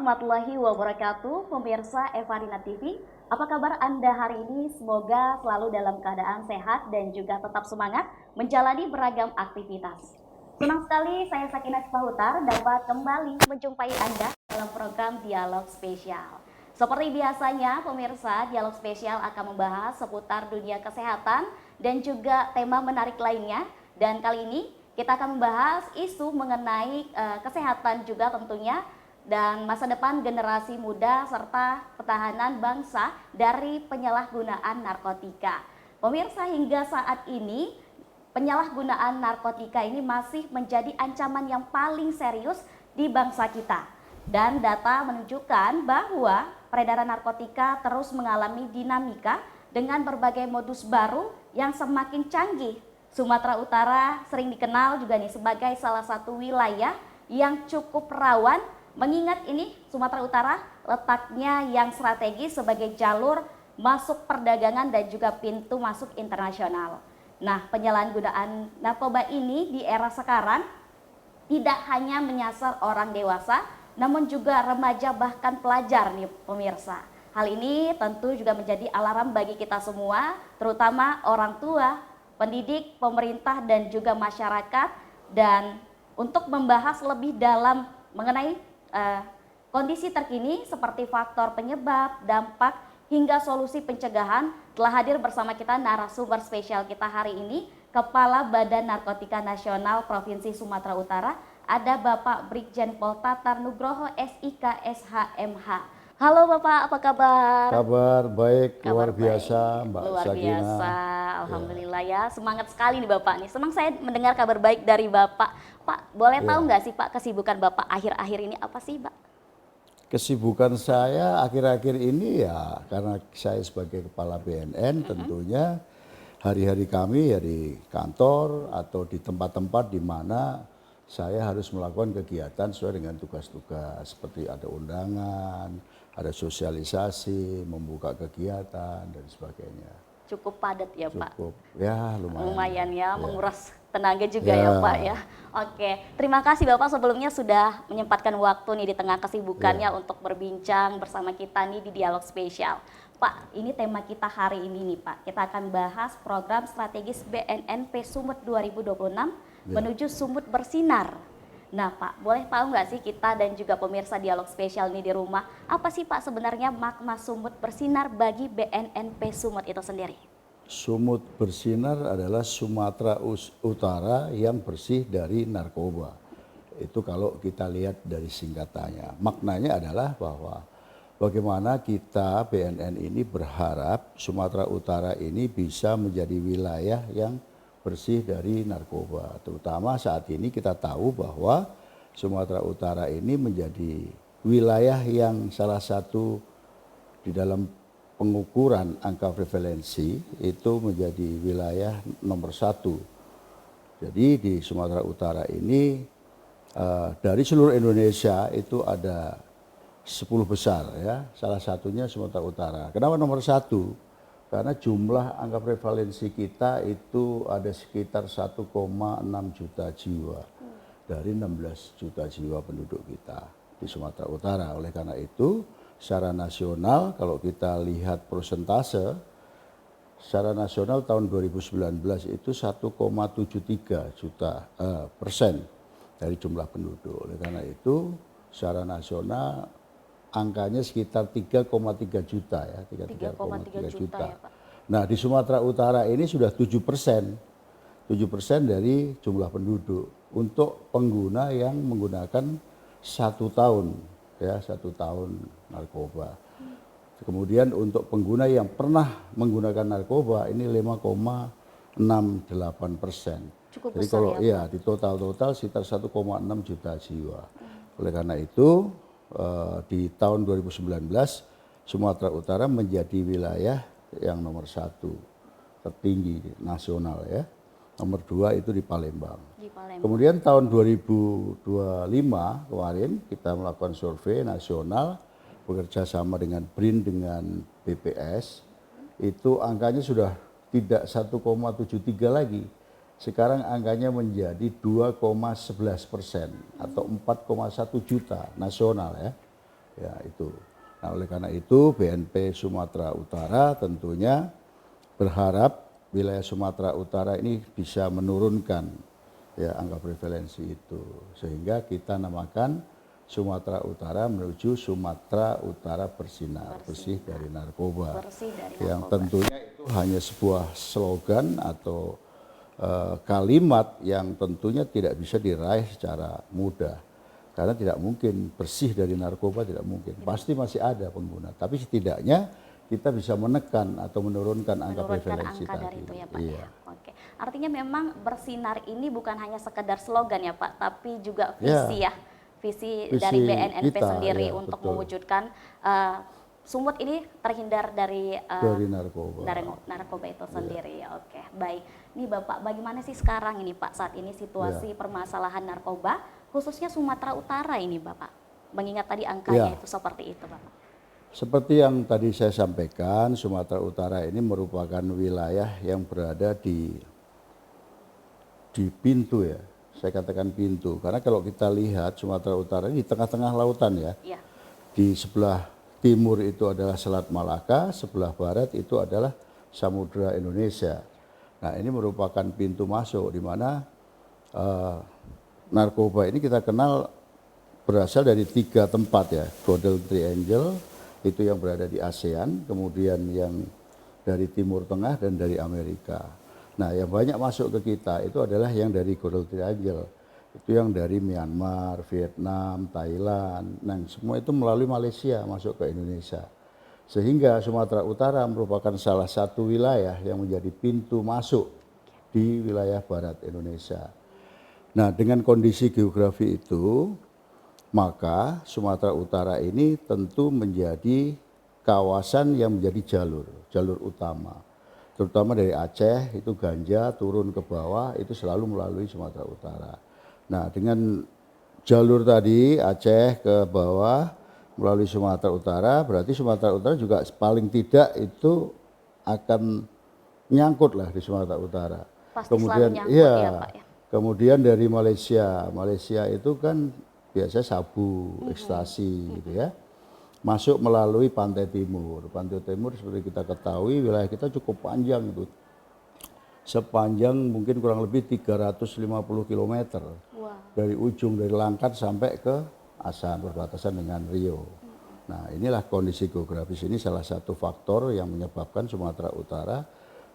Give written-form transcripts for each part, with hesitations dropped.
warahmatullahi wabarakatuh, pemirsa Evarina TV. Apa kabar Anda hari ini? Semoga selalu dalam keadaan sehat dan juga tetap semangat menjalani beragam aktivitas. Senang sekali saya Sakinah Sipahutar dapat kembali menjumpai Anda dalam program Dialog Spesial. Seperti biasanya, pemirsa, Dialog Spesial akan membahas seputar dunia kesehatan dan juga tema menarik lainnya. Dan kali ini kita akan membahas isu mengenai kesehatan juga tentunya dan masa depan generasi muda serta pertahanan bangsa dari penyalahgunaan narkotika. Pemirsa, hingga saat ini penyalahgunaan narkotika ini masih menjadi ancaman yang paling serius di bangsa kita. Dan data menunjukkan bahwa peredaran narkotika terus mengalami dinamika dengan berbagai modus baru yang semakin canggih. Sumatera Utara sering dikenal juga nih sebagai salah satu wilayah yang cukup rawan. Mengingat ini Sumatera Utara letaknya yang strategis sebagai jalur masuk perdagangan dan juga pintu masuk internasional. Nah, penyalahgunaan narkoba ini di era sekarang tidak hanya menyasar orang dewasa, namun juga remaja bahkan pelajar nih pemirsa. Hal ini tentu juga menjadi alarm bagi kita semua, terutama orang tua, pendidik, pemerintah dan juga masyarakat. Dan untuk membahas lebih dalam mengenai kondisi terkini seperti faktor penyebab, dampak, hingga solusi pencegahan, telah hadir bersama kita narasumber spesial kita hari ini, Kepala Badan Narkotika Nasional Provinsi Sumatera Utara, ada Bapak Brigjen Pol Tatar Nugroho SIK SHMH. Halo Bapak, apa kabar? Kabar baik, luar baik. biasa Mbak Luar Sakinah. biasa, alhamdulillah ya. Semangat sekali nih Bapak nih. Senang saya mendengar kabar baik dari Bapak. Pak, boleh tahu nggak sih Pak kesibukan Bapak akhir-akhir ini apa sih Pak? Kesibukan saya akhir-akhir ini ya karena saya sebagai Kepala BNN tentunya hari-hari kami ya di kantor atau di tempat-tempat di mana saya harus melakukan kegiatan sesuai dengan tugas-tugas seperti ada undangan, ada sosialisasi, membuka kegiatan dan sebagainya. Cukup padat ya Pak? Cukup, ya lumayan. Lumayan ya, menguras tenaga juga ya Pak ya. Oke, terima kasih Bapak sebelumnya sudah menyempatkan waktu nih di tengah kesibukannya untuk berbincang bersama kita nih di Dialog Spesial. Pak, ini tema kita hari ini nih Pak. Kita akan bahas program strategis BNNP Sumut 2026 menuju Sumut Bersinar. Nah Pak, boleh tahu nggak sih kita dan juga pemirsa Dialog Spesial nih di rumah, apa sih Pak sebenarnya makna Sumut Bersinar bagi BNNP Sumut itu sendiri? Sumut Bersinar adalah Sumatera Utara yang bersih dari narkoba. Itu kalau kita lihat dari singkatannya. Maknanya adalah bahwa bagaimana kita BNN ini berharap Sumatera Utara ini bisa menjadi wilayah yang bersih dari narkoba. Terutama saat ini kita tahu bahwa Sumatera Utara ini menjadi wilayah yang salah satu di dalam pengukuran angka prevalensi itu menjadi wilayah nomor 1. Jadi di Sumatera Utara ini dari seluruh Indonesia itu ada 10 besar ya, salah satunya Sumatera Utara. Kenapa nomor 1? Karena jumlah angka prevalensi kita itu ada sekitar 1,6 juta jiwa dari 16 juta jiwa penduduk kita di Sumatera Utara. Oleh karena itu secara nasional kalau kita lihat persentase secara nasional tahun 2019 itu 1,73 juta persen dari jumlah penduduk. Oleh karena itu secara nasional angkanya sekitar 3,3 juta ya, 3,3 juta. Ya, Pak. Nah di Sumatera Utara ini sudah 7% dari jumlah penduduk untuk pengguna yang menggunakan 1 tahun ya, 1 tahun narkoba. Kemudian untuk pengguna yang pernah menggunakan narkoba ini 5,68%. Cukup Jadi besar kalau ya, di total sekitar 1,6 juta jiwa. Oleh karena itu di tahun 2019 Sumatera Utara menjadi wilayah yang nomor 1 tertinggi nasional ya. Nomor 2 itu di Palembang. Kemudian tahun 2025 kemarin kita melakukan survei nasional bekerja sama dengan BRIN dengan BPS. Itu angkanya sudah tidak 1,73 lagi. Sekarang angkanya menjadi 2,11% atau 4,1 juta nasional ya. Ya itu. Nah oleh karena itu BNP Sumatera Utara tentunya berharap wilayah Sumatera Utara ini bisa menurunkan ya angka prevalensi itu, sehingga kita namakan Sumatera Utara menuju Sumatera Utara bersinar, bersih dari narkoba. Bersih dari Yang narkoba. tentunya itu hanya sebuah slogan atau kalimat yang tentunya tidak bisa diraih secara mudah. Karena tidak mungkin bersih dari narkoba, tidak mungkin. Pasti masih ada pengguna, tapi setidaknya kita bisa menekan atau menurunkan angka prevalensi Angka tadi. dari itu ya Pak Iya. ya. Oke. Artinya memang bersinar ini bukan hanya sekedar slogan ya Pak, tapi juga Ya, visi ya. Visi dari visi BNNP kita sendiri ya untuk betul, mewujudkan Sumut ini terhindar dari dari narkoba. narkoba itu Iya, sendiri ya. Oke, baik. Ini Bapak, bagaimana sih sekarang ini Pak saat ini iya, situasi permasalahan narkoba khususnya Sumatera Utara ini Bapak? Mengingat tadi angkanya iya. itu seperti itu Bapak. Seperti yang tadi saya sampaikan, Sumatera Utara ini merupakan wilayah yang berada di pintu ya. Saya katakan pintu, karena kalau kita lihat Sumatera Utara ini di tengah-tengah lautan ya. Iya. Di sebelah timur itu adalah Selat Malaka, sebelah barat itu adalah Samudra Indonesia. Nah ini merupakan pintu masuk di mana eh, narkoba ini kita kenal berasal dari 3 tempat ya, Golden Triangle itu yang berada di ASEAN, kemudian yang dari Timur Tengah dan dari Amerika. Nah yang banyak masuk ke kita itu adalah yang dari Golden Triangle, itu yang dari Myanmar, Vietnam, Thailand, nah semua itu melalui Malaysia masuk ke Indonesia. Sehingga Sumatera Utara merupakan salah satu wilayah yang menjadi pintu masuk di wilayah barat Indonesia. Nah dengan kondisi geografi itu, maka Sumatera Utara ini tentu menjadi kawasan yang menjadi jalur utama. Terutama dari Aceh itu ganja turun ke bawah itu selalu melalui Sumatera Utara. Nah dengan jalur tadi Aceh ke bawah melalui Sumatera Utara, berarti Sumatera Utara juga paling tidak itu akan nyangkut lah di Sumatera Utara. Pasti selalu Kemudian nyangkut ya iya, Pak ya. kemudian dari Malaysia, Malaysia itu kan biasa sabu, ekstasi gitu ya. Masuk melalui pantai timur. Pantai timur seperti kita ketahui wilayah kita cukup panjang itu. Sepanjang mungkin kurang lebih 350 kilometer. Wah. Dari ujung dari Langkat sampai ke Asan perbatasan dengan Rio. Nah inilah kondisi geografis ini salah satu faktor yang menyebabkan Sumatera Utara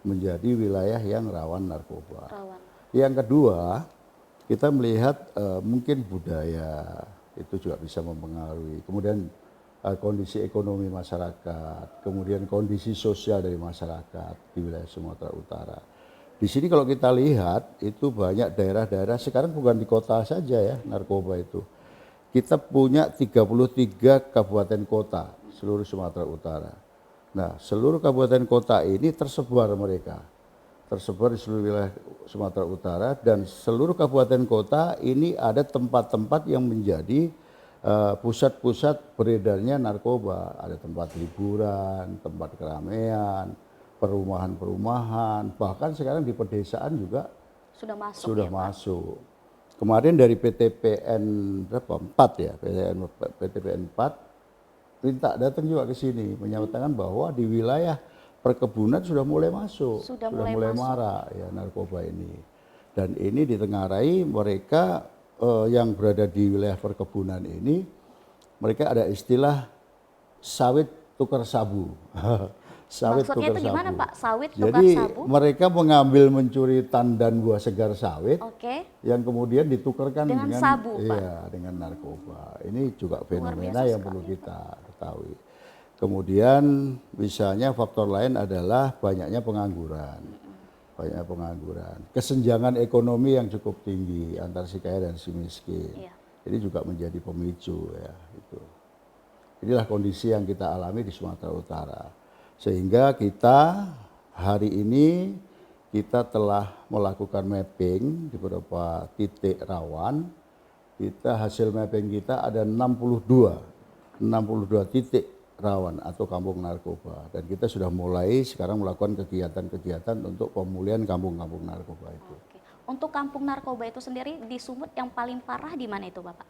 menjadi wilayah yang rawan narkoba. Rawan. Yang kedua, kita melihat mungkin budaya itu juga bisa mempengaruhi. Kemudian kondisi ekonomi masyarakat, kemudian kondisi sosial dari masyarakat di wilayah Sumatera Utara. Di sini kalau kita lihat itu banyak daerah-daerah, sekarang bukan di kota saja ya narkoba itu. Kita punya 33 kabupaten kota seluruh Sumatera Utara. Nah seluruh kabupaten kota ini tersebar mereka. Tersebar di seluruh wilayah Sumatera Utara dan seluruh kabupaten kota ini ada tempat-tempat yang menjadi pusat-pusat beredarnya narkoba. Ada tempat liburan, tempat keramaian, perumahan-perumahan, bahkan sekarang di pedesaan juga Sudah masuk sudah ya Pak. masuk. Kemarin dari PTPN berapa? 4 ya, PTPN 4 minta datang juga ke sini menyatakan bahwa di wilayah perkebunan sudah mulai masuk, Sudah sudah mulai mulai masuk. marak ya narkoba ini. Dan ini ditengarai mereka yang berada di wilayah perkebunan ini, mereka ada istilah sawit tukar sabu. Sawit Maksudnya tukar itu gimana sabu. Pak? Sawit tukar Jadi sabu? mereka mengambil mencuri tandan buah segar sawit Oke. yang kemudian ditukarkan Dengan dengan sabu Pak. iya dengan narkoba. Ini juga Luar fenomena biasa yang perlu sekali. kita ketahui. Kemudian misalnya faktor lain adalah banyaknya pengangguran. Banyaknya pengangguran. Kesenjangan ekonomi yang cukup tinggi antara si kaya dan si miskin. Iya. Ini juga menjadi pemicu ya itu. Inilah kondisi yang kita alami di Sumatera Utara. Sehingga kita hari ini kita telah melakukan mapping di beberapa titik rawan. Kita hasil mapping kita ada 62 titik rawan atau kampung narkoba. Dan kita sudah mulai sekarang melakukan kegiatan-kegiatan untuk pemulihan kampung-kampung narkoba itu. Oke. Untuk kampung narkoba itu sendiri di Sumut yang paling parah di mana itu Bapak?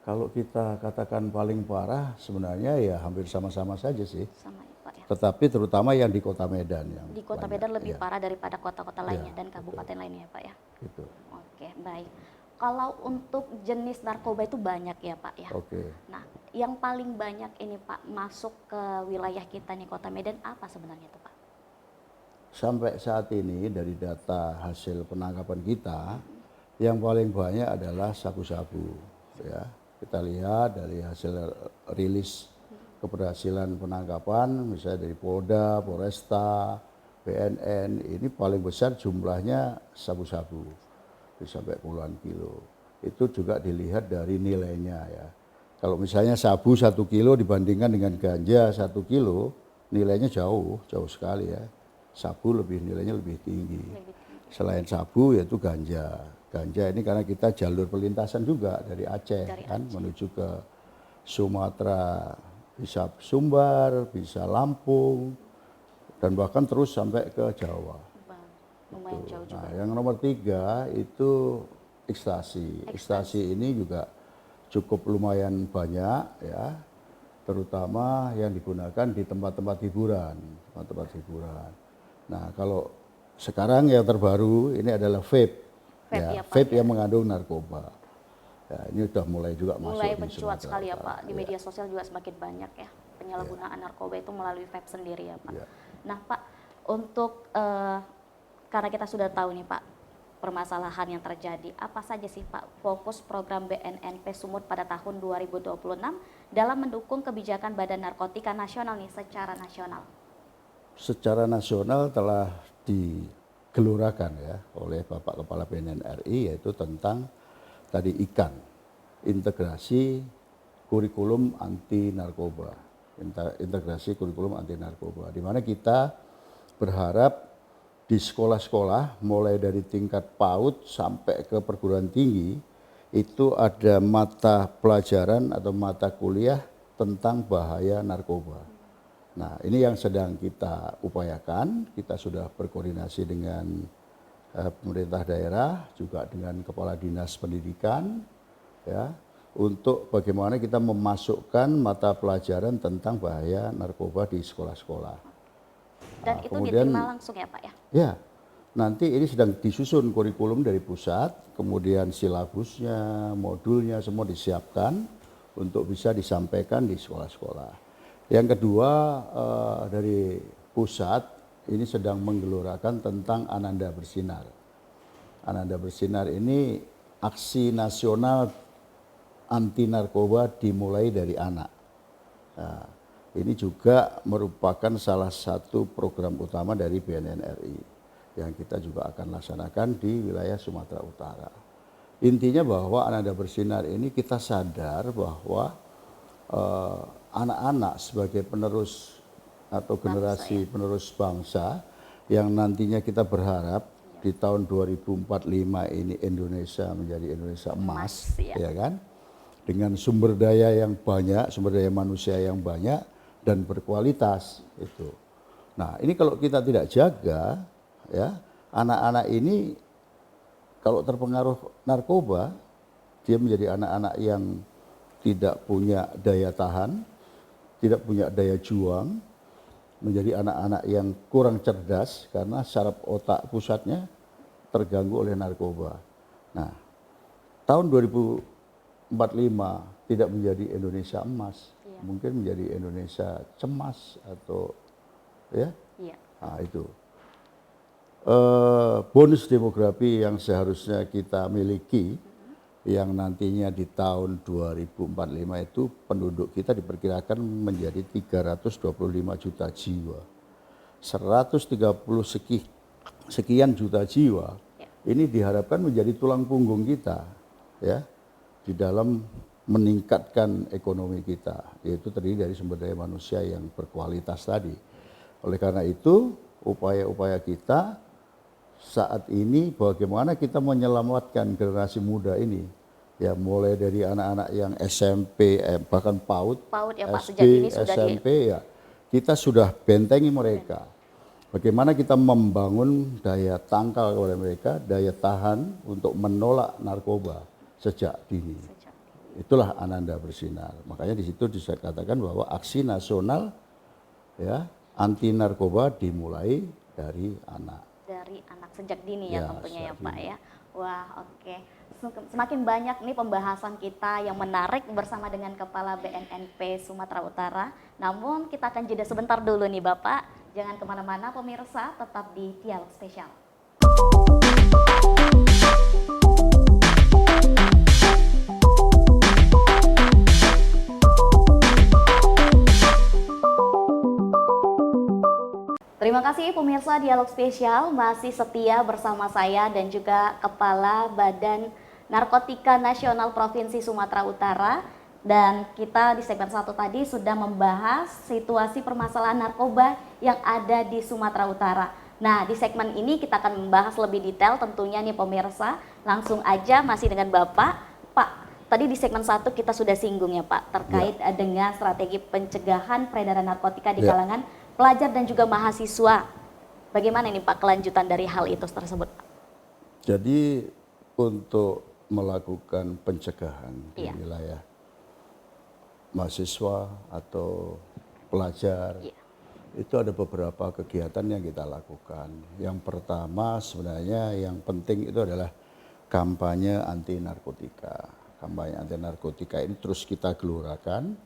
Kalau kita katakan paling parah sebenarnya ya hampir sama-sama saja sih. Sama ya Pak ya. Tetapi terutama yang di Kota Medan yang Di Kota banyak, Medan lebih ya. parah daripada kota-kota lainnya Ya, dan betul. kabupaten lainnya ya Pak ya. Gitu. Oke, baik. Kalau untuk jenis narkoba itu banyak ya Pak ya. Oke. Nah, yang paling banyak ini Pak masuk ke wilayah kita nih Kota Medan apa sebenarnya itu Pak? Sampai saat ini dari data hasil penangkapan kita, yang paling banyak adalah sabu-sabu. Ya, kita lihat dari hasil rilis keberhasilan penangkapan, misalnya dari Polda, Polresta, BNN, ini paling besar jumlahnya sabu-sabu, bisa sampai puluhan kilo. Itu juga dilihat dari nilainya ya. Kalau misalnya sabu 1 kilo dibandingkan dengan ganja 1 kilo, nilainya jauh sekali ya. Sabu nilainya lebih tinggi. Selain sabu yaitu ganja. Ganja ini karena kita jalur perlintasan juga dari Aceh kan menuju ke Sumatera, bisa Sumbar, bisa Lampung, dan bahkan terus sampai ke Jawa. Lumayan jauh juga. Nah, yang nomor 3 itu ekstasi. Ekstasi ini juga cukup lumayan banyak ya, terutama yang digunakan di tempat-tempat hiburan, Nah, kalau sekarang yang terbaru ini adalah vape, ya, vape yang mengandung narkoba. Ya, ini sudah mulai juga masuk mulai di mencuat Sumatera sekali ya Utara. Pak, di media sosial juga semakin banyak ya penyalahgunaan narkoba itu melalui vape sendiri ya Pak. Ya. Nah Pak, untuk karena kita sudah tahu nih Pak permasalahan yang terjadi, apa saja sih Pak fokus program BNNP Sumut pada tahun 2026 dalam mendukung kebijakan Badan Narkotika Nasional nih secara nasional? Secara nasional telah digelurakan ya oleh Bapak Kepala BNN RI, yaitu tentang tadi integrasi kurikulum anti narkoba, di mana kita berharap di sekolah-sekolah mulai dari tingkat PAUD sampai ke perguruan tinggi itu ada mata pelajaran atau mata kuliah tentang bahaya narkoba. Nah, ini yang sedang kita upayakan. Kita sudah berkoordinasi dengan pemerintah daerah, juga dengan kepala dinas pendidikan, ya, untuk bagaimana kita memasukkan mata pelajaran tentang bahaya narkoba di sekolah-sekolah. Dan Nah, itu kemudian, diterima langsung ya Pak ya? Ya, nanti ini sedang disusun kurikulum dari pusat, kemudian silabusnya, modulnya semua disiapkan untuk bisa disampaikan di sekolah-sekolah. Yang kedua, dari pusat ini sedang menggelurakan tentang Ananda Bersinar. Ananda Bersinar ini aksi nasional anti narkoba dimulai dari anak. Nah, ini juga merupakan salah satu program utama dari BNN RI yang kita juga akan laksanakan di wilayah Sumatera Utara. Intinya bahwa Ananda Bersinar ini kita sadar bahwa anak-anak sebagai penerus atau generasi penerus bangsa yang nantinya kita berharap di tahun 2045 ini Indonesia menjadi Indonesia emas, ya kan? Dengan sumber daya yang banyak, sumber daya manusia yang banyak dan berkualitas itu. Nah, ini kalau kita tidak jaga, ya, anak-anak ini kalau terpengaruh narkoba, dia menjadi anak-anak yang tidak punya daya tahan, tidak punya daya juang, menjadi anak-anak yang kurang cerdas karena saraf otak pusatnya terganggu oleh narkoba. Nah, tahun 2045 tidak menjadi Indonesia emas, mungkin menjadi Indonesia cemas atau ya, nah itu. Bonus demografi yang seharusnya kita miliki, yang nantinya di tahun 2045 itu penduduk kita diperkirakan menjadi 325 juta jiwa. 130 sekian juta jiwa ini diharapkan menjadi tulang punggung kita, ya, di dalam meningkatkan ekonomi kita, yaitu terdiri dari sumber daya manusia yang berkualitas tadi. Oleh karena itu, upaya-upaya kita saat ini bagaimana kita menyelamatkan generasi muda ini, ya, mulai dari anak-anak yang SMP, bahkan PAUD ya, Pak, SD, SMP, ya, kita sudah bentengi mereka. Bagaimana kita membangun daya tangkal kepada mereka, daya tahan untuk menolak narkoba sejak dini. Itulah Ananda Bersinar. Makanya di situ dikatakan bahwa aksi nasional ya anti narkoba dimulai dari anak. Dari anak sejak dini ya Ya, tentunya ya sejak Pak dini. ya. Wah oke. Semakin banyak nih pembahasan kita yang menarik bersama dengan Kepala BNNP Sumatera Utara. Namun kita akan jeda sebentar dulu nih Bapak. Jangan kemana-mana pemirsa, tetap di Dialog Spesial. Terima kasih pemirsa Dialog Spesial masih setia bersama saya dan juga Kepala Badan Narkotika Nasional Provinsi Sumatera Utara. Dan kita di segmen 1 tadi sudah membahas situasi permasalahan narkoba yang ada di Sumatera Utara. Nah di segmen ini kita akan membahas lebih detail tentunya nih pemirsa. Langsung aja masih dengan Bapak. Pak, tadi di segmen 1 kita sudah singgung ya Pak terkait dengan strategi pencegahan peredaran narkotika di kalangan pelajar dan juga mahasiswa. Bagaimana ini Pak kelanjutan dari hal itu tersebut? Jadi untuk melakukan pencegahan di Iya. wilayah mahasiswa atau pelajar, Iya. itu ada beberapa kegiatan yang kita lakukan. Yang pertama sebenarnya yang penting itu adalah kampanye anti narkotika. Kampanye anti narkotika ini terus kita gelurakan,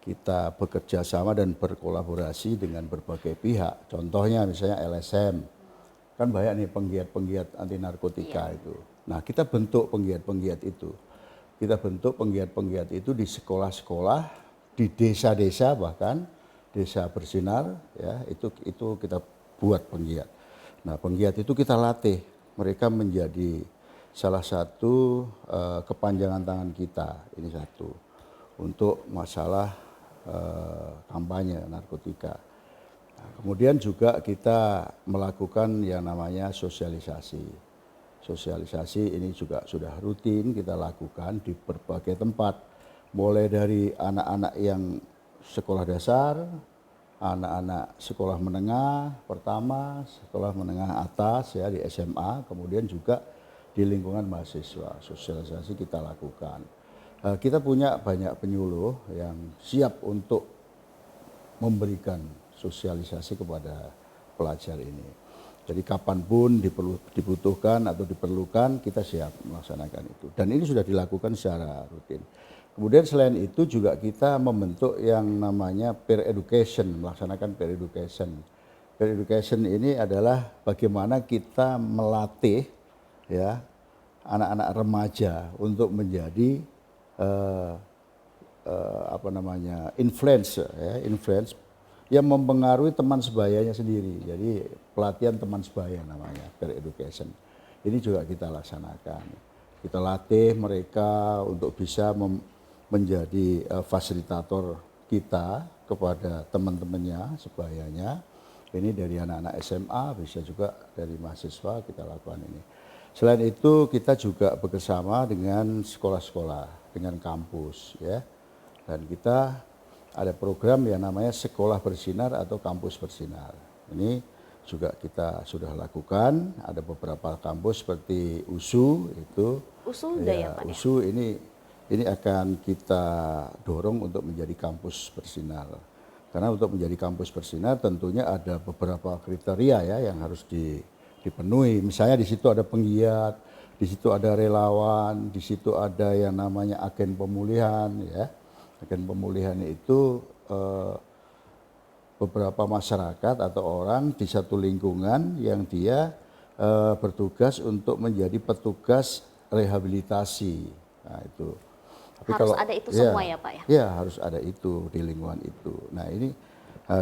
kita bekerja sama dan berkolaborasi dengan berbagai pihak. Contohnya misalnya LSM, kan banyak nih penggiat-penggiat anti narkotika itu. Nah kita bentuk penggiat-penggiat itu. Kita bentuk penggiat-penggiat itu di sekolah-sekolah, di desa-desa bahkan, desa bersinar, ya itu kita buat penggiat. Nah penggiat itu kita latih, mereka menjadi salah satu kepanjangan tangan kita, ini satu, untuk masalah kampanye narkotika. Nah, kemudian juga kita melakukan yang namanya sosialisasi. Sosialisasi ini juga sudah rutin kita lakukan di berbagai tempat, mulai dari anak-anak yang sekolah dasar, anak-anak sekolah menengah pertama, sekolah menengah atas ya di SMA, kemudian juga di lingkungan mahasiswa. Sosialisasi kita lakukan. Kita punya banyak penyuluh yang siap untuk memberikan sosialisasi kepada pelajar ini. Jadi kapanpun dibutuhkan atau diperlukan kita siap melaksanakan itu. Dan ini sudah dilakukan secara rutin. Kemudian selain itu juga kita membentuk yang namanya peer education, melaksanakan peer education. Peer education ini adalah bagaimana kita melatih ya anak-anak remaja untuk menjadi influence yang mempengaruhi teman sebayanya sendiri. Jadi pelatihan teman sebaya namanya peer education. Ini juga kita laksanakan. Kita latih mereka untuk bisa menjadi fasilitator kita kepada teman-temannya sebayanya. Ini dari anak-anak SMA, bisa juga dari mahasiswa kita lakukan ini. Selain itu kita juga bekerjasama dengan sekolah-sekolah, dengan kampus ya. Dan kita ada program yang namanya Sekolah Bersinar atau Kampus Bersinar. Ini juga kita sudah lakukan, ada beberapa kampus seperti USU itu. USU ya Pak ya? USU ini akan kita dorong untuk menjadi kampus bersinar. Karena untuk menjadi kampus bersinar tentunya ada beberapa kriteria ya yang harus dipenuhi. Misalnya di situ ada penggiat, di situ ada relawan, di situ ada yang namanya agen pemulihan ya. Agen pemulihan itu beberapa masyarakat atau orang di satu lingkungan yang dia bertugas untuk menjadi petugas rehabilitasi. Nah itu. Tapi Harus ada itu semua ya Pak ya? Ya harus ada itu di lingkungan itu. Nah ini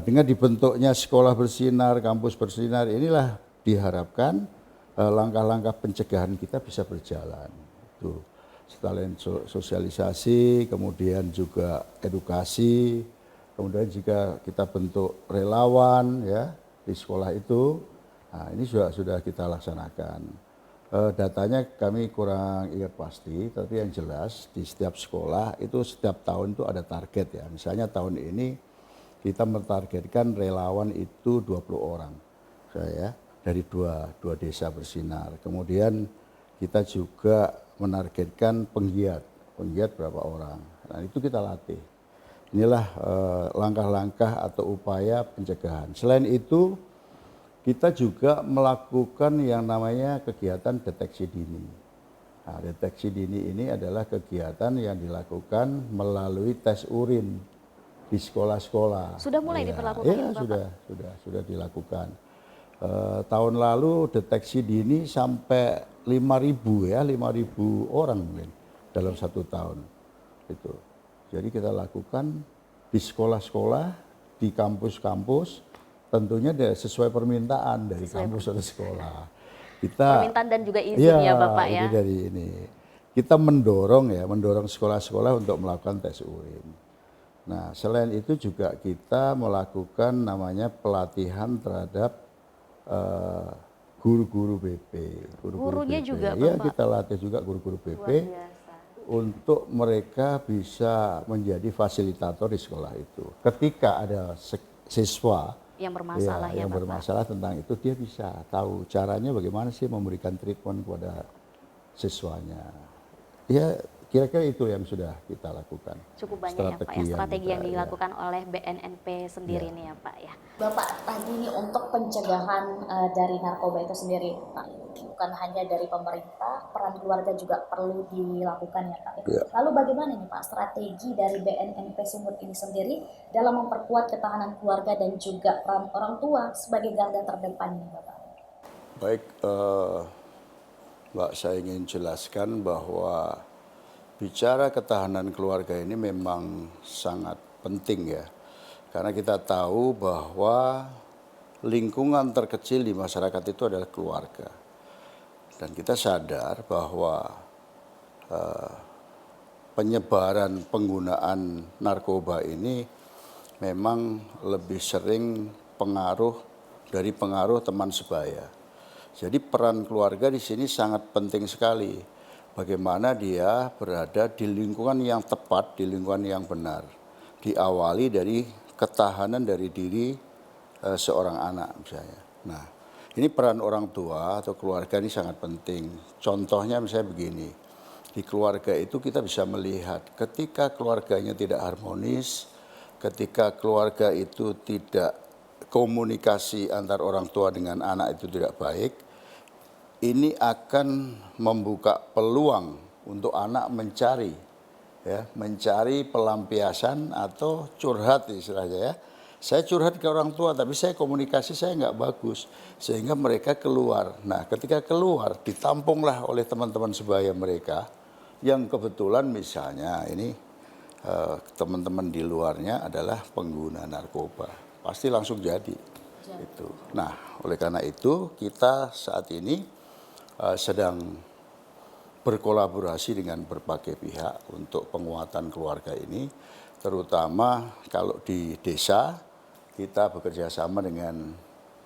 dengan dibentuknya sekolah bersinar, kampus bersinar, inilah diharapkan langkah-langkah pencegahan kita bisa berjalan. Itu. Selain sosialisasi, kemudian juga edukasi, kemudian jika kita bentuk relawan ya di sekolah itu, nah ini sudah kita laksanakan. Datanya kami kurang ingat pasti, tapi yang jelas di setiap sekolah itu setiap tahun itu ada target ya. Misalnya tahun ini kita mentargetkan relawan itu 20 orang ya, dari dua desa bersinar. Kemudian kita juga menargetkan penggiat penggiat berapa orang. Nah itu kita latih. Inilah langkah-langkah atau upaya pencegahan. Selain itu kita juga melakukan yang namanya kegiatan deteksi dini. Nah, deteksi dini ini adalah kegiatan yang dilakukan melalui tes urin di sekolah-sekolah. Sudah mulai Ya, diberlakukan ya itu Bapak? sudah dilakukan. Tahun lalu deteksi dini sampai 5.000 ya, 5.000 orang mungkin dalam 1 tahun. Itu. Jadi kita lakukan di sekolah-sekolah, di kampus-kampus, tentunya sesuai permintaan dari kampus atau sekolah. Kita Permintaan dan juga izin ya Bapak ya. ini dari ini. Kita mendorong sekolah-sekolah untuk melakukan tes urin. Nah, selain itu juga kita melakukan namanya pelatihan terhadap guru-guru BP. Gurunya BP. juga Ya, Bapak? kita latih juga guru-guru BP Luar biasa. untuk mereka bisa menjadi fasilitator di sekolah itu. Ketika ada siswa Yang bermasalah ya yang Bapak? bermasalah tentang itu, dia bisa tahu caranya bagaimana sih memberikan treatment kepada siswanya. Ya, kira-kira itu yang sudah kita lakukan. Cukup banyak ya Pak ya, strategi yang dilakukan oleh BNNP sendiri nih ya Pak ya. Bapak, tadi ini untuk pencegahan dari narkoba itu sendiri Pak, bukan hanya dari pemerintah, peran keluarga juga perlu dilakukan ya Pak. Ya. Lalu bagaimana nih Pak strategi dari BNNP Sumut ini sendiri dalam memperkuat ketahanan keluarga dan juga peran orang tua sebagai garda terdepan nih Bapak? Baik, Mbak, saya ingin jelaskan bahwa bicara ketahanan keluarga ini memang sangat penting ya. Karena kita tahu bahwa lingkungan terkecil di masyarakat itu adalah keluarga. Dan kita sadar bahwa penyebaran penggunaan narkoba ini memang lebih sering dari pengaruh teman sebaya. Jadi peran keluarga di sini sangat penting sekali. Bagaimana dia berada di lingkungan yang tepat, di lingkungan yang benar. Diawali dari ketahanan dari diri seorang anak misalnya. Nah, ini peran orang tua atau keluarga ini sangat penting. Contohnya misalnya begini, di keluarga itu kita bisa melihat ketika keluarganya tidak harmonis, ketika keluarga itu tidak komunikasi antar orang tua dengan anak itu tidak baik, ini akan membuka peluang untuk anak mencari pelampiasan atau curhat istilahnya ya. Saya curhat ke orang tua tapi saya komunikasi saya nggak bagus sehingga mereka keluar. Nah, ketika keluar ditampunglah oleh teman-teman sebaya mereka yang kebetulan misalnya ini teman-teman di luarnya adalah pengguna narkoba. Pasti langsung jadi. Itu. Nah, oleh karena itu kita saat ini sedang berkolaborasi dengan berbagai pihak untuk penguatan keluarga ini, terutama kalau di desa kita bekerja sama dengan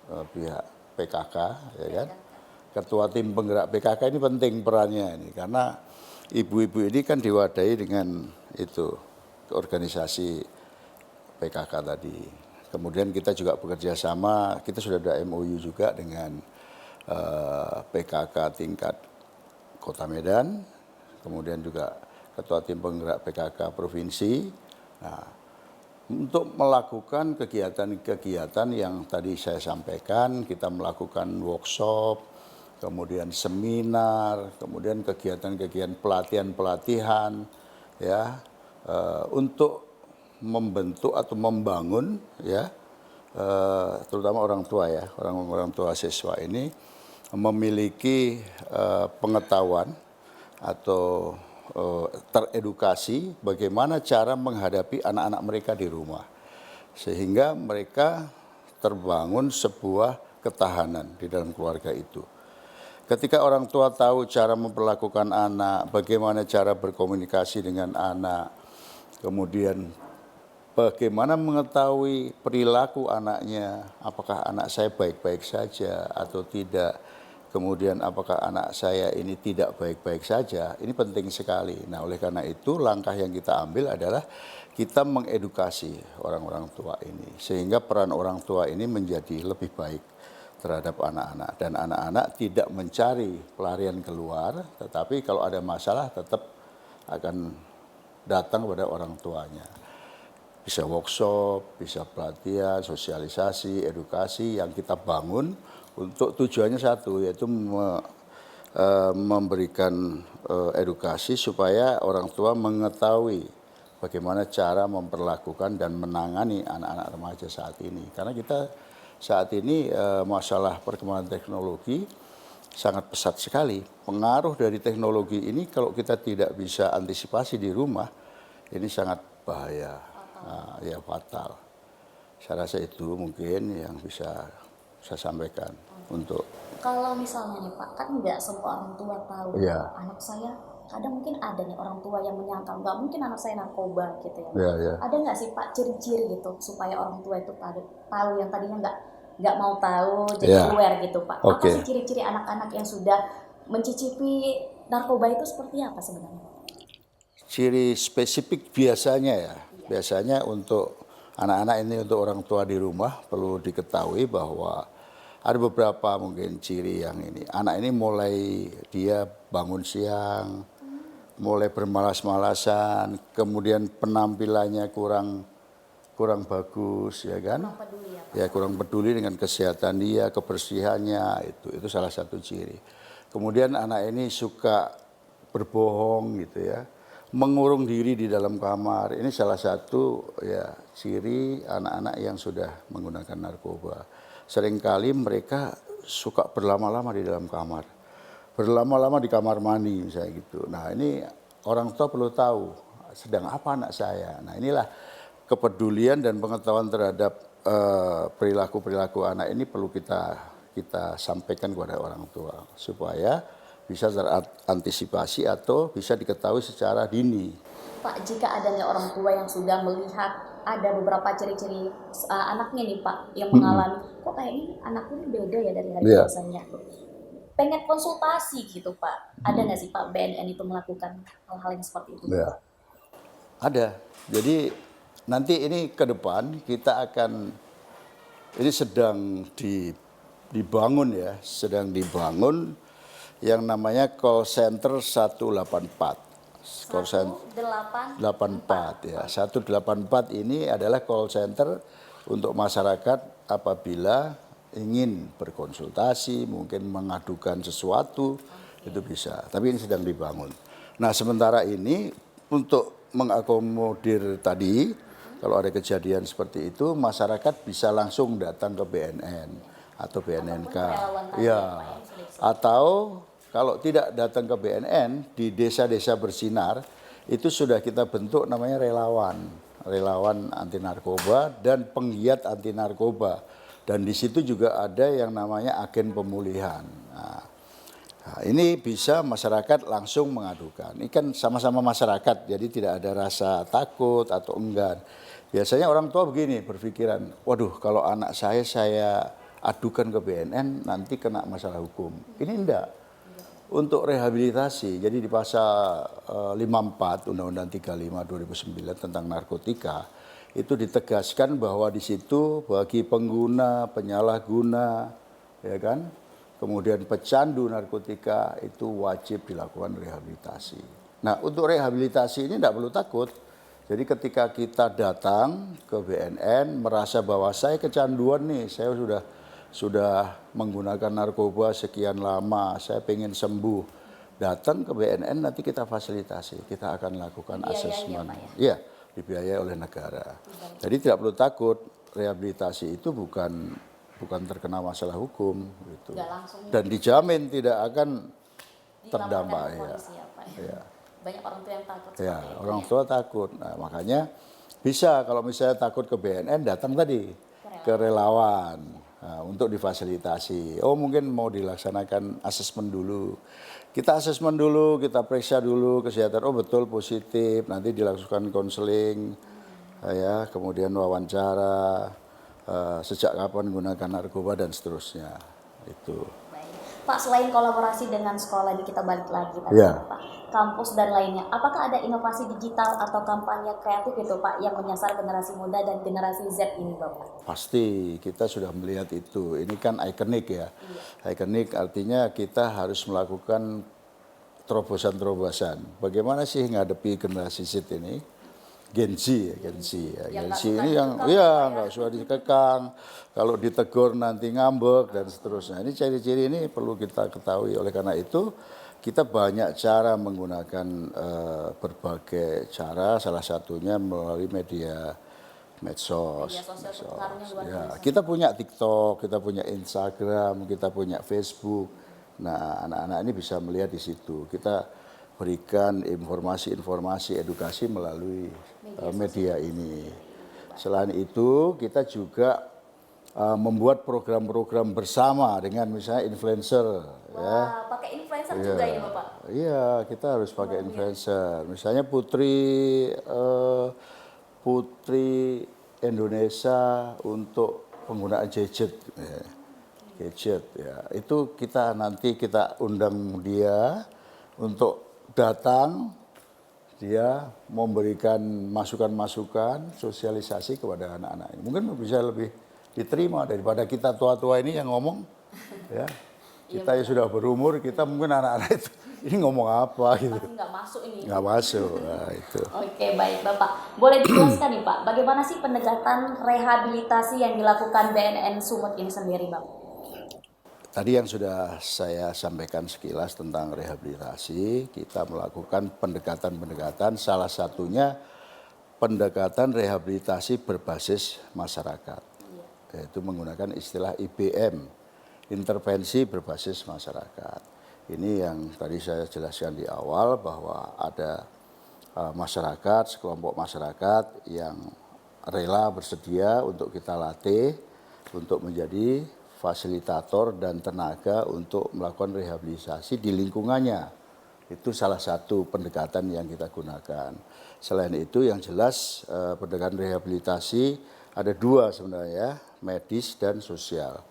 pihak PKK, ya kan? Ketua tim penggerak PKK ini penting perannya ini karena ibu-ibu ini kan diwadahi dengan itu organisasi PKK tadi. Kemudian kita juga bekerja sama, kita sudah ada MOU juga dengan PKK tingkat Kota Medan, kemudian juga Ketua Tim Penggerak PKK Provinsi. Nah, untuk melakukan kegiatan-kegiatan yang tadi saya sampaikan, kita melakukan workshop, kemudian seminar, kemudian kegiatan-kegiatan pelatihan-pelatihan, ya, untuk membentuk atau membangun, ya, terutama orang tua ya, orang tua siswa ini memiliki pengetahuan atau teredukasi bagaimana cara menghadapi anak-anak mereka di rumah. Sehingga mereka terbangun sebuah ketahanan di dalam keluarga itu. Ketika orang tua tahu cara memperlakukan anak, bagaimana cara berkomunikasi dengan anak, kemudian bagaimana mengetahui perilaku anaknya, apakah anak saya baik-baik saja atau tidak, kemudian apakah anak saya ini tidak baik-baik saja, ini penting sekali. Nah, oleh karena itu langkah yang kita ambil adalah kita mengedukasi orang-orang tua ini, sehingga peran orang tua ini menjadi lebih baik terhadap anak-anak. Dan anak-anak tidak mencari pelarian keluar, tetapi kalau ada masalah tetap akan datang kepada orang tuanya. Bisa workshop, bisa pelatihan, sosialisasi, edukasi yang kita bangun untuk tujuannya satu, yaitu memberikan edukasi supaya orang tua mengetahui bagaimana cara memperlakukan dan menangani anak-anak remaja saat ini. Karena kita saat ini masalah perkembangan teknologi sangat pesat sekali. Pengaruh dari teknologi ini kalau kita tidak bisa antisipasi di rumah, ini sangat bahaya, ya fatal. Saya rasa itu mungkin yang bisa saya sampaikan untuk. Kalau misalnya nih Pak, kan nggak semua orang tua tahu Ya. anak saya, kadang mungkin ada nih orang tua yang menyangka nggak mungkin anak saya narkoba gitu ya. Ya, ya. Ada nggak sih Pak ciri-ciri gitu supaya orang tua itu tahu yang tadinya nggak mau tahu jadi Ya. aware gitu Pak. Apa Oke. sih ciri-ciri anak-anak yang sudah mencicipi narkoba itu seperti apa sebenarnya? Ciri spesifik biasanya ya, biasanya untuk anak-anak ini, untuk orang tua di rumah perlu diketahui bahwa ada beberapa mungkin ciri yang ini. Anak ini mulai dia bangun siang, mulai bermalas-malasan, kemudian penampilannya kurang bagus, ya kan? Kurang peduli ya Pak. Ya kurang peduli dengan kesehatan dia, kebersihannya, itu salah satu ciri. Kemudian anak ini suka berbohong gitu ya, mengurung diri di dalam kamar. Ini salah satu ya ciri anak-anak yang sudah menggunakan narkoba. Seringkali mereka suka berlama-lama di dalam kamar, berlama-lama di kamar mandi misalnya gitu. Nah ini orang tua perlu tahu sedang apa anak saya. Nah inilah kepedulian dan pengetahuan terhadap perilaku-perilaku anak ini perlu kita sampaikan kepada orang tua supaya bisa terantisipasi atau bisa diketahui secara dini. Pak, jika adanya orang tua yang sudah melihat ada beberapa ciri-ciri anaknya nih Pak yang mengalami, kok kayaknya anakku ini beda ya dari hari Iya. biasanya. Pengen konsultasi gitu Pak, ada nggak sih Pak BNN itu melakukan hal-hal yang seperti itu? Ya. Ada. Jadi nanti ini ke depan kita akan, ini sedang dibangun ya, sedang dibangun yang namanya call center 184. Call center 84 ya. 184 ini adalah call center untuk masyarakat apabila ingin berkonsultasi, mungkin mengadukan sesuatu, itu bisa. Tapi ini sedang dibangun. Nah, sementara ini untuk mengakomodir tadi, kalau ada kejadian seperti itu, masyarakat bisa langsung datang ke BNN atau BNNK. Ya. Atau kalau tidak datang ke BNN, di desa-desa bersinar, itu sudah kita bentuk namanya relawan anti narkoba dan penggiat anti narkoba. Dan di situ juga ada yang namanya agen pemulihan. Nah, ini bisa masyarakat langsung mengadukan. Ini kan sama-sama masyarakat, jadi tidak ada rasa takut atau enggan. Biasanya orang tua begini berpikiran, waduh kalau anak saya adukan ke BNN nanti kena masalah hukum. Ini enggak. Untuk rehabilitasi, jadi di pasal 54 Undang-Undang 35 2009 tentang narkotika, itu ditegaskan bahwa di situ bagi pengguna, penyalahguna, ya kan, kemudian pecandu narkotika itu wajib dilakukan rehabilitasi. Nah untuk rehabilitasi ini tidak perlu takut. Jadi ketika kita datang ke BNN merasa bahwa saya kecanduan nih, saya sudah menggunakan narkoba sekian lama, saya pengen sembuh. Datang ke BNN nanti kita fasilitasi, kita akan lakukan asesmen. Iya, dibiayai oleh negara. Jadi tidak perlu takut, rehabilitasi itu bukan terkena masalah hukum gitu. Dan dijamin tidak akan terdampak ya. Ya. Banyak orang tua yang takut. Ya, orang tua takut. Nah, makanya bisa kalau misalnya takut ke BNN datang tadi ke relawan. Nah, untuk difasilitasi. Oh mungkin mau dilaksanakan asesmen dulu. Kita asesmen dulu, kita periksa dulu kesehatan. Oh betul positif, nanti dilakukan konseling, ya, kemudian wawancara, sejak kapan menggunakan narkoba dan seterusnya. Itu. Pak, selain kolaborasi dengan sekolah ini kita balik lagi tadi Pak, kampus dan lainnya, apakah ada inovasi digital atau kampanye kreatif itu Pak yang menyasar generasi muda dan generasi Z ini Bapak? Pasti kita sudah melihat itu. Ini kan ikonik ya. Ikonik artinya kita harus melakukan terobosan-terobosan. Bagaimana sih ngadepi generasi Z ini? Gen Z, Gen Z. Gen Z ini yang nggak suka dikekang, kalau ditegur nanti ngambek dan seterusnya. Ini ciri-ciri ini perlu kita ketahui. Oleh karena itu kita banyak cara menggunakan berbagai cara, salah satunya melalui media medsos. Ya, kita punya TikTok, kita punya Instagram, kita punya Facebook. Nah, anak-anak ini bisa melihat di situ. Kita berikan informasi-informasi edukasi melalui media ini. Selain itu, kita juga membuat program-program bersama dengan misalnya influencer. Wah, pakai influencer juga ini Bapak? Iya, kita harus pakai influencer. Misalnya Putri Indonesia untuk penggunaan gadget. Gadget ya, itu nanti kita undang dia untuk datang, dia memberikan masukan-masukan, sosialisasi kepada anak-anak ini. Mungkin bisa lebih diterima daripada kita tua-tua ini yang ngomong, ya. Kita yang sudah berumur, kita mungkin anak-anak itu ini ngomong apa gitu. Pasti nggak masuk ini. Nggak masuk, nah, itu. Oke, baik Bapak. Boleh dijelaskan nih Pak, bagaimana sih pendekatan rehabilitasi yang dilakukan BNN Sumut ini sendiri Bapak? Tadi yang sudah saya sampaikan sekilas tentang rehabilitasi, kita melakukan pendekatan-pendekatan, salah satunya pendekatan rehabilitasi berbasis masyarakat, yaitu menggunakan istilah IBM, intervensi berbasis masyarakat. Ini yang tadi saya jelaskan di awal bahwa ada masyarakat, sekelompok masyarakat yang rela bersedia untuk kita latih untuk menjadi fasilitator dan tenaga untuk melakukan rehabilitasi di lingkungannya. Itu salah satu pendekatan yang kita gunakan. Selain itu yang jelas pendekatan rehabilitasi ada dua sebenarnya, medis dan sosial.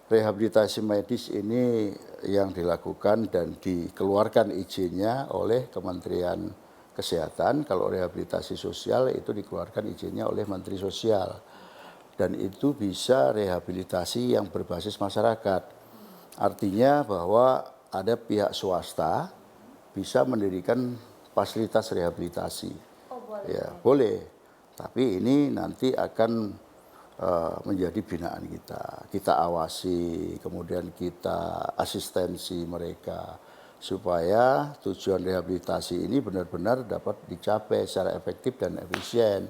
Rehabilitasi medis ini yang dilakukan dan dikeluarkan izinnya oleh Kementerian Kesehatan. Kalau rehabilitasi sosial itu dikeluarkan izinnya oleh Menteri Sosial. Dan itu bisa rehabilitasi yang berbasis masyarakat. Artinya bahwa ada pihak swasta bisa mendirikan fasilitas rehabilitasi. Oh, boleh. Ya, boleh. Tapi ini nanti akan menjadi binaan kita. Kita awasi, kemudian kita asistensi mereka supaya tujuan rehabilitasi ini benar-benar dapat dicapai secara efektif dan efisien.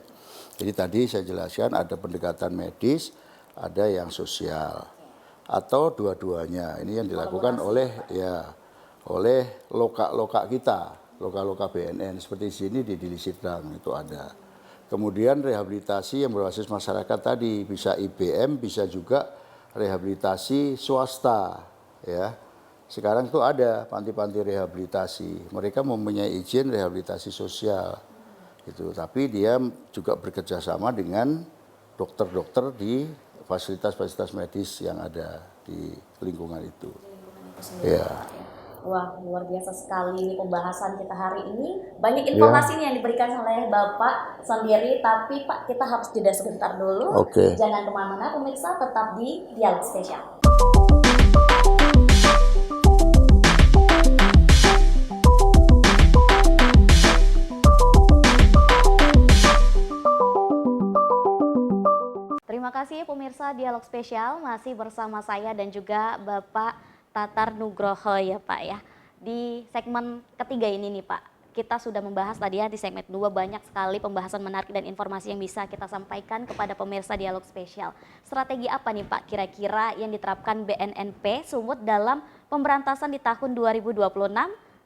Jadi tadi saya jelaskan ada pendekatan medis, ada yang sosial, atau dua-duanya. Ini yang dilakukan oleh loka-loka kita, loka-loka BNN seperti sini di Dili Serdang itu ada. Kemudian rehabilitasi yang berbasis masyarakat tadi bisa IBM, bisa juga rehabilitasi swasta, ya. Sekarang tuh ada panti-panti rehabilitasi, mereka mempunyai izin rehabilitasi sosial. Gitu. Tapi dia juga bekerja sama dengan dokter-dokter di fasilitas-fasilitas medis yang ada di lingkungan itu. Ya. Wah, luar biasa sekali ini pembahasan kita hari ini. Banyak informasi nih yang diberikan oleh Bapak sendiri, tapi Pak kita harus jeda sebentar dulu. Oke. Jangan kemana-mana pemirsa, tetap di Dialog Spesial. Terima kasih pemirsa Dialog Spesial, masih bersama saya dan juga Bapak Tatar Nugroho ya Pak ya. Di segmen ketiga ini nih Pak, kita sudah membahas tadi ya di segmen 2 banyak sekali pembahasan menarik dan informasi yang bisa kita sampaikan kepada pemirsa Dialog Spesial. Strategi apa nih Pak kira-kira yang diterapkan BNNP Sumut dalam pemberantasan di tahun 2026?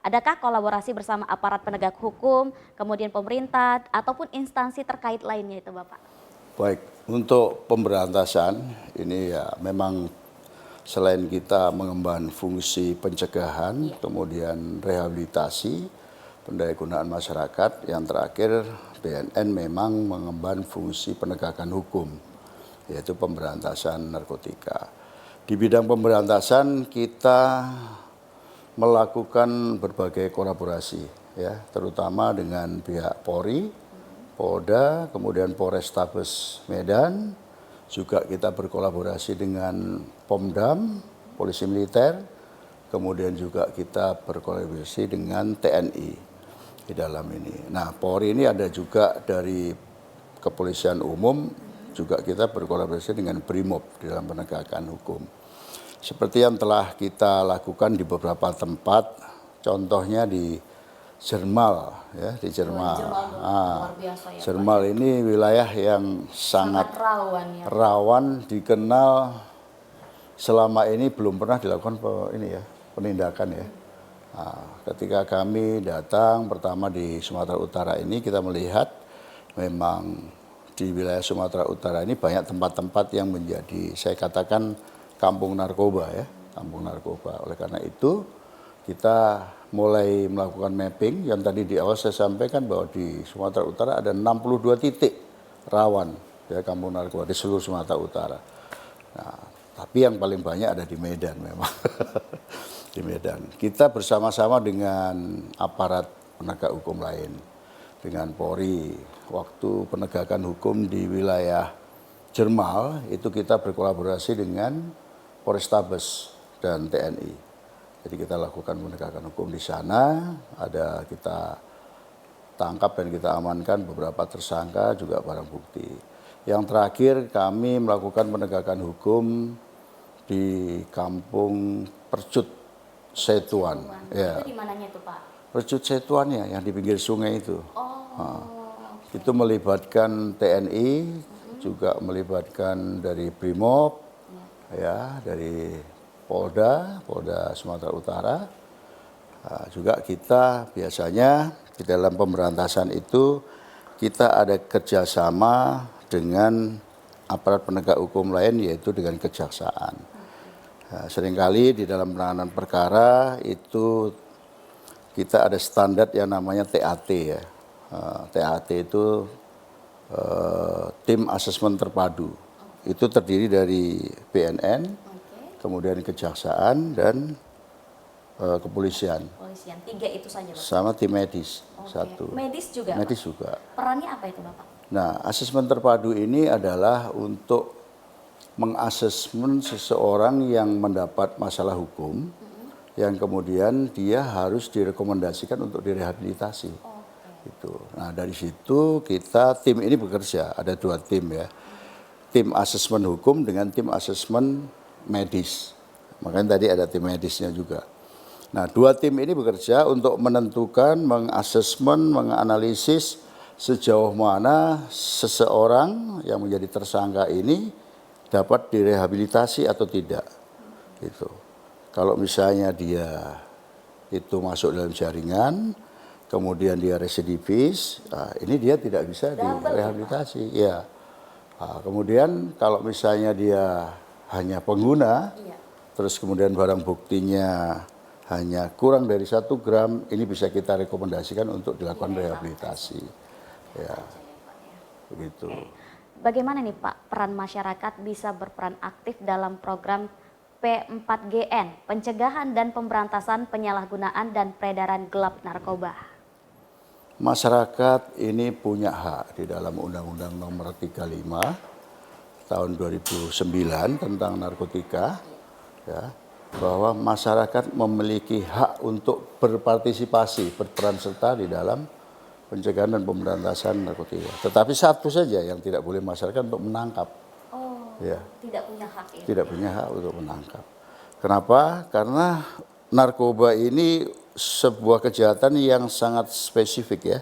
Adakah kolaborasi bersama aparat penegak hukum, kemudian pemerintah ataupun instansi terkait lainnya itu Bapak? Baik, untuk pemberantasan ini ya memang selain kita mengembangkan fungsi pencegahan, kemudian rehabilitasi, pendayagunaan masyarakat, yang terakhir BNN memang mengembangkan fungsi penegakan hukum, yaitu pemberantasan narkotika. Di bidang pemberantasan kita melakukan berbagai kolaborasi, ya, terutama dengan pihak Polri, Polda, kemudian Polrestabes Medan, juga kita berkolaborasi dengan Pomdam, Polisi Militer, kemudian juga kita berkolaborasi dengan TNI di dalam ini. Nah, Polri ini ada juga dari Kepolisian Umum, juga kita berkolaborasi dengan Brimob di dalam penegakan hukum. Seperti yang telah kita lakukan di beberapa tempat, contohnya di Jermal, ya di Jermal. Luar biasa ya, Jermal ini wilayah yang sangat rawan ya. rawan, dikenal selama ini belum pernah dilakukan penindakan ya. Nah, ketika kami datang pertama di Sumatera Utara ini, kita melihat memang di wilayah Sumatera Utara ini banyak tempat-tempat yang menjadi, saya katakan, kampung narkoba ya, kampung narkoba. Oleh karena itu kita mulai melakukan mapping yang tadi di awal saya sampaikan bahwa di Sumatera Utara ada 62 titik rawan ya kampung narkoba di seluruh Sumatera Utara. Nah, tapi yang paling banyak ada di Medan memang. Di Medan. Kita bersama-sama dengan aparat penegak hukum lain, dengan Polri. Waktu penegakan hukum di wilayah Jermal itu kita berkolaborasi dengan Polrestabes dan TNI. Jadi kita lakukan penegakan hukum di sana, ada kita tangkap dan kita amankan beberapa tersangka juga barang bukti. Yang terakhir kami melakukan penegakan hukum di Kampung Percut Setuan. Ya. Itu di mananya itu Pak? Percut Setuan ya, yang di pinggir sungai itu. Okay. Itu melibatkan TNI, juga melibatkan dari Brimob, ya dari Polda Sumatera Utara. Juga kita biasanya di dalam pemberantasan itu kita ada kerjasama dengan aparat penegak hukum lain, yaitu dengan kejaksaan. Seringkali di dalam penanganan perkara itu kita ada standar yang namanya TAT ya. TAT itu tim asesmen terpadu. Itu terdiri dari BNN, kemudian kejaksaan dan kepolisian. Polisian, 3 itu saja Pak? Sama tim medis, satu. Medis juga Medis Pak? juga. Perannya apa itu Bapak? Nah, asesmen terpadu ini adalah untuk mengasesmen seseorang yang mendapat masalah hukum, yang kemudian dia harus direkomendasikan untuk direhabilitasi. Itu. Nah, dari situ tim ini bekerja, ada 2 tim ya. Tim asesmen hukum dengan tim asesmen medis. Makanya tadi ada tim medisnya juga. Nah, 2 tim ini bekerja untuk menentukan, mengasesmen, menganalisis sejauh mana seseorang yang menjadi tersangka ini dapat direhabilitasi atau tidak. Gitu. Kalau misalnya dia itu masuk dalam jaringan, kemudian dia residivis, ini dia tidak bisa direhabilitasi. Ya. Nah, kemudian kalau misalnya dia hanya pengguna, terus kemudian barang buktinya hanya kurang dari 1 gram, ini bisa kita rekomendasikan untuk dilakukan rehabilitasi. Ya, begitu. Bagaimana nih Pak peran masyarakat bisa berperan aktif dalam program P4GN, pencegahan dan pemberantasan penyalahgunaan dan peredaran gelap narkoba? Masyarakat ini punya hak di dalam Undang-Undang Nomor 35 tahun 2009 tentang narkotika, ya, bahwa masyarakat memiliki hak untuk berpartisipasi, berperan serta di dalam pencegahan dan pemberantasan narkotika. Tetapi satu saja yang tidak boleh masyarakat untuk menangkap. Ya. Tidak punya hak ya? Tidak punya hak untuk menangkap. Kenapa? Karena narkoba ini sebuah kejahatan yang sangat spesifik ya.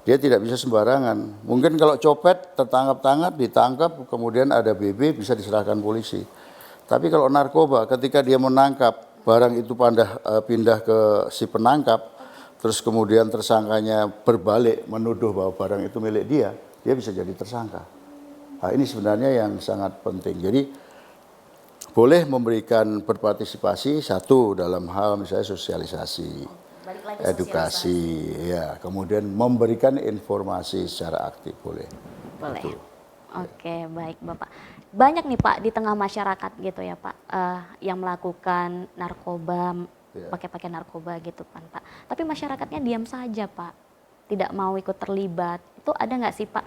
Dia tidak bisa sembarangan. Mungkin kalau copet tertangkap-tangkap, ditangkap, kemudian ada BB bisa diserahkan polisi. Tapi kalau narkoba ketika dia menangkap, barang itu pindah ke si penangkap, terus kemudian tersangkanya berbalik menuduh bahwa barang itu milik dia bisa jadi tersangka. Nah, ini sebenarnya yang sangat penting. Jadi boleh memberikan berpartisipasi satu dalam hal misalnya sosialisasi, edukasi, ya, kemudian memberikan informasi secara aktif boleh. Boleh. Itu. Oke, baik Bapak. Banyak nih Pak di tengah masyarakat gitu ya Pak, yang melakukan narkoba, pakai narkoba gitu kan Pak. Tapi masyarakatnya diam saja Pak. tidak mau ikut terlibat. Itu ada nggak sih Pak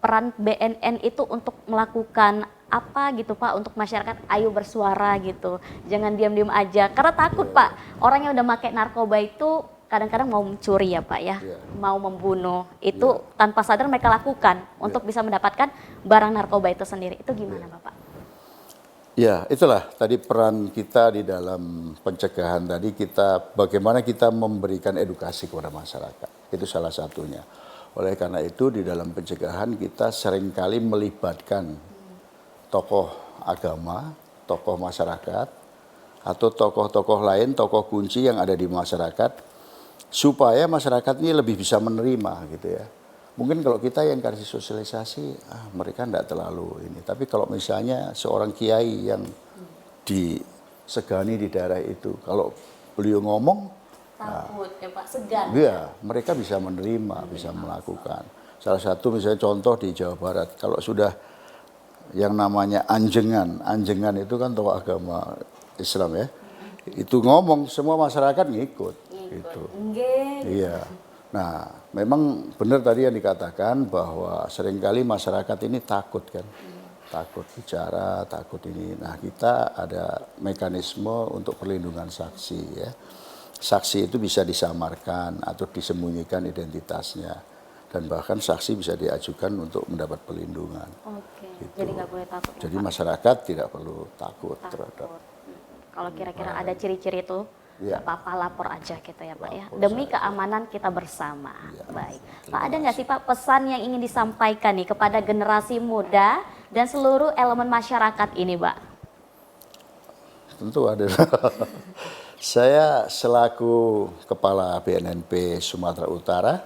peran BNN itu untuk melakukan apa gitu Pak untuk masyarakat, ayo bersuara gitu, jangan diam-diam aja. Karena takut Pak, orang yang udah pakai narkoba itu kadang-kadang mau mencuri ya Pak ya, mau membunuh, itu tanpa sadar mereka lakukan untuk bisa mendapatkan barang narkoba itu sendiri. Itu gimana Bapak? Ya, itulah tadi peran kita di dalam pencegahan tadi, kita bagaimana kita memberikan edukasi kepada masyarakat. Itu salah satunya. Oleh karena itu di dalam pencegahan kita seringkali melibatkan tokoh agama, tokoh masyarakat, atau tokoh-tokoh lain, tokoh kunci yang ada di masyarakat, supaya masyarakat ini lebih bisa menerima gitu ya. Mungkin kalau kita yang kasih sosialisasi, mereka tidak terlalu ini. Tapi kalau misalnya seorang kiai yang disegani di daerah itu, kalau beliau ngomong, Takut ya Pak, segan. ya mereka bisa menerima, bisa melakukan. Salah satu misalnya contoh di Jawa Barat, kalau sudah yang namanya anjengan itu kan tokoh agama Islam ya, itu ngomong semua masyarakat ngikut. Gitu. Iya. Nah, memang benar tadi yang dikatakan bahwa seringkali masyarakat ini takut kan, takut bicara, takut ini. Nah, kita ada mekanisme untuk perlindungan saksi ya. Saksi itu bisa disamarkan atau disembunyikan identitasnya, dan bahkan saksi bisa diajukan untuk mendapat perlindungan. Oke, Gitu. jadi nggak boleh takut. Jadi masyarakat tidak perlu takut terhadap. Kalau kira-kira ada ciri-ciri itu, Ya. apa-apa lapor aja gitu ya Pak ya. Lapor Demi saja. keamanan kita bersama. Ya. Baik. Terima Pak, ada nggak kasih. sih Pak pesan yang ingin disampaikan nih kepada generasi muda dan seluruh elemen masyarakat ini Pak? Tentu ada. Saya selaku Kepala BNNP Sumatera Utara,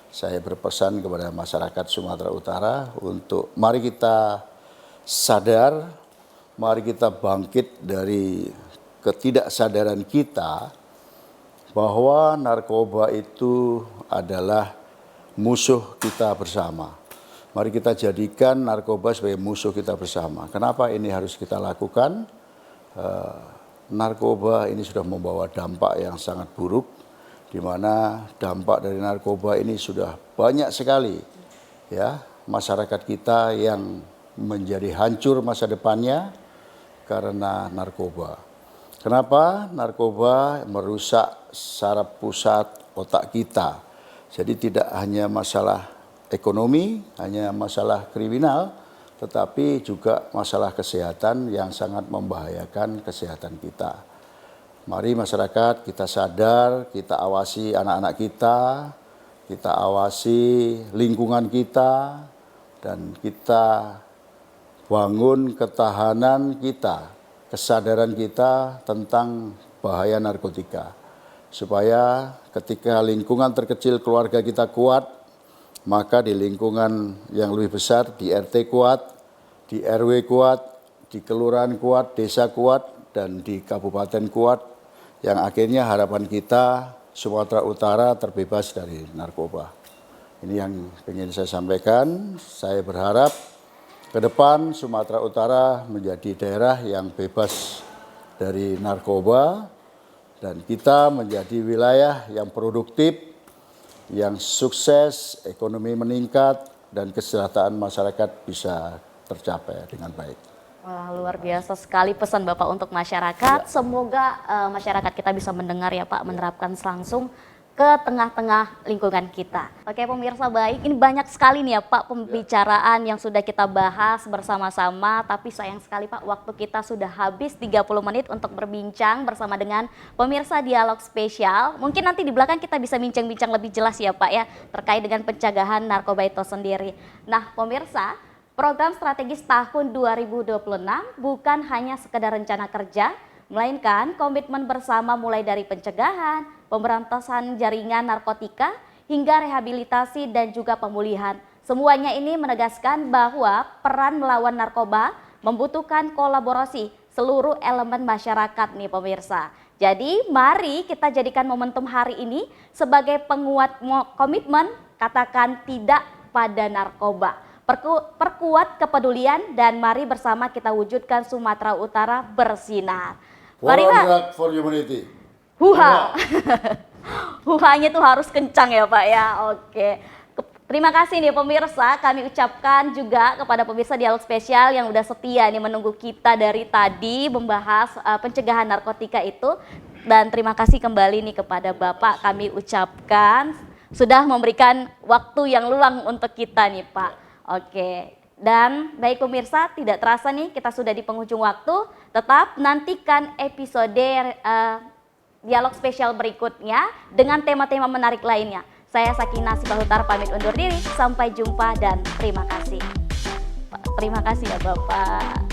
saya berpesan kepada masyarakat Sumatera Utara untuk mari kita sadar, mari kita bangkit dari ketidaksadaran kita bahwa narkoba itu adalah musuh kita bersama. Mari kita jadikan narkoba sebagai musuh kita bersama. Kenapa ini harus kita lakukan? Narkoba ini sudah membawa dampak yang sangat buruk, di mana dampak dari narkoba ini sudah banyak sekali ya masyarakat kita yang menjadi hancur masa depannya karena narkoba. Kenapa? Narkoba merusak saraf pusat otak kita. Jadi tidak hanya masalah ekonomi, hanya masalah kriminal, tetapi juga masalah kesehatan yang sangat membahayakan kesehatan kita. Mari masyarakat kita sadar, kita awasi anak-anak kita awasi lingkungan kita, dan kita bangun ketahanan kita, kesadaran kita tentang bahaya narkotika. Supaya ketika lingkungan terkecil keluarga kita kuat, maka di lingkungan yang lebih besar, di RT kuat, di RW kuat, di kelurahan kuat, desa kuat, dan di kabupaten kuat, yang akhirnya harapan kita Sumatera Utara terbebas dari narkoba. Ini yang ingin saya sampaikan. Saya berharap ke depan Sumatera Utara menjadi daerah yang bebas dari narkoba, dan kita menjadi wilayah yang produktif, yang sukses, ekonomi meningkat, dan kesejahteraan masyarakat bisa tercapai dengan baik. Wah, luar biasa sekali pesan Bapak untuk masyarakat. Semoga masyarakat kita bisa mendengar ya Pak, menerapkan langsung ke tengah-tengah lingkungan kita. Oke pemirsa baik, ini banyak sekali nih ya Pak pembicaraan yang sudah kita bahas bersama-sama, tapi sayang sekali Pak waktu kita sudah habis 30 menit untuk berbincang bersama dengan pemirsa Dialog Spesial. Mungkin nanti di belakang kita bisa bincang-bincang lebih jelas ya Pak ya, terkait dengan pencegahan narkoba itu sendiri. Nah pemirsa, program strategis tahun 2026 bukan hanya sekedar rencana kerja, melainkan komitmen bersama mulai dari pencegahan, pemberantasan jaringan narkotika, hingga rehabilitasi dan juga pemulihan. Semuanya ini menegaskan bahwa peran melawan narkoba membutuhkan kolaborasi seluruh elemen masyarakat nih pemirsa. Jadi mari kita jadikan momentum hari ini sebagai penguat komitmen katakan tidak pada narkoba. Perkuat kepedulian dan mari bersama kita wujudkan Sumatera Utara bersinar. Mari Pak. For humanity. Huha. Huhanya tuh harus kencang ya Pak ya. Oke. Terima kasih nih pemirsa, kami ucapkan juga kepada pemirsa Dialog Spesial yang udah setia nih menunggu kita dari tadi membahas pencegahan narkotika itu. Dan terima kasih kembali nih kepada Bapak, kami ucapkan sudah memberikan waktu yang luang untuk kita nih Pak. Oke. Dan baik pemirsa, tidak terasa nih kita sudah di penghujung waktu. Tetap nantikan episode Dialog Spesial berikutnya dengan tema-tema menarik lainnya. Saya Sakinah Sibahutar pamit undur diri. Sampai jumpa dan terima kasih. Terima kasih ya Bapak.